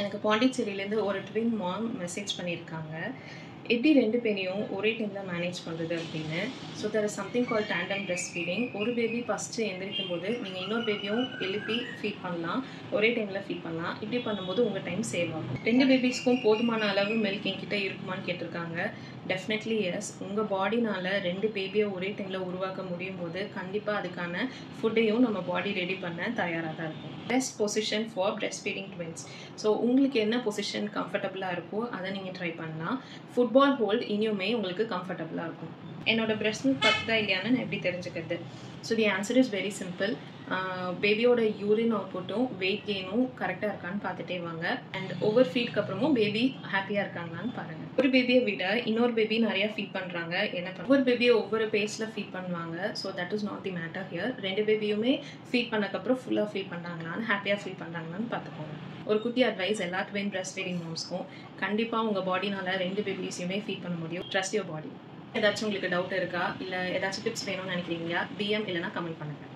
எனக்கு பாண்டிச்சேரியிலேருந்து ஒரு ட்வின் மாம் மெசேஜ் பண்ணியிருக்காங்க. எப்படி 2 பேரையும் ஒரே டைமில் மேனேஜ் பண்ணுறது அப்படின்னு. So there is something call tandem breast feeding. ஒரு பேபி ஃபஸ்ட்டு எந்திரிக்கும் போது நீங்கள் இன்னொரு பேபியும் எழுப்பி ஃபீட் பண்ணலாம், ஒரே டைமில் ஃபீட் பண்ணலாம். இப்படி பண்ணும்போது உங்கள் டைம் சேவ் ஆகும். 2 பேபிஸ்க்கும் போதுமான அளவு மில்க் என்கிட்ட இருக்குமான்னு கேட்டிருக்காங்க. Definitely yes. உங்கள் பாடினால் 2 பேபியை ஒரே டைமில் உருவாக்க முடியும் போது கண்டிப்பாக அதுக்கான ஃபுட்டையும் நம்ம பாடி ரெடி பண்ண தயாராக தான் இருக்கும். Best position for breast feeding twins. So உங்களுக்கு என்ன பொசிஷன் கம்ஃபர்டபுளாக இருக்கோ அதை நீங்கள் ட்ரை பண்ணலாம். ஃபுட்பால் ஹோல்ட் இனியுமே உங்களுக்கு கம்ஃபர்டபுளாக இருக்கும். என்னோட பிரெஸ்ட் மில்க் பத்தா இல்லையான்னு நான் எப்படி தெரிஞ்சுக்கிறது? So the answer is very simple. பேபியோட யூரின் அவுட்புட்டும் வெயிட் கெயினும் கரெக்டாக இருக்கான்னு பார்த்துட்டே வாங்க. அண்ட் ஓவர் ஃபீட்க்கு அப்புறமும் பேபி ஹாப்பியாக இருக்காங்களான்னு பாருங்கள். ஒரு பேபியை விட இன்னொரு பேபி நிறையா ஃபீட் பண்ணுறாங்க. என்ன ஒவ்வொரு பேபியை ஒவ்வொரு பேஸில் ஃபீட் பண்ணுவாங்க. So that is not the matter here. 2 பேபியுமே ஃபீட் பண்ணக்கப்புறம் ஃபுல்லாக ஃபீட் பண்ணுறாங்களான்னு, ஹாப்பியாக ஃபீட் பண்ணுறாங்களான்னு பார்த்துக்கோங்க. ஒரு குட்டி அட்வைஸ் எல்லா ட்வின் பிரெஸ்ட் ஃபீடிங் மாம்ஸ்க்கும், கண்டிப்பாக உங்கள் பாடினால் 2 பேபிஸையுமே ஃபீட் பண்ண முடியும். Trust your body. ஏதாச்சும் உங்களுக்கு டவுட் இருக்கா, இல்லை ஏதாச்சும் டிப்ஸ் வேணும்னு நினைக்கிறீங்களா? DM இல்லைனா கமெண்ட் பண்ணுங்கள்.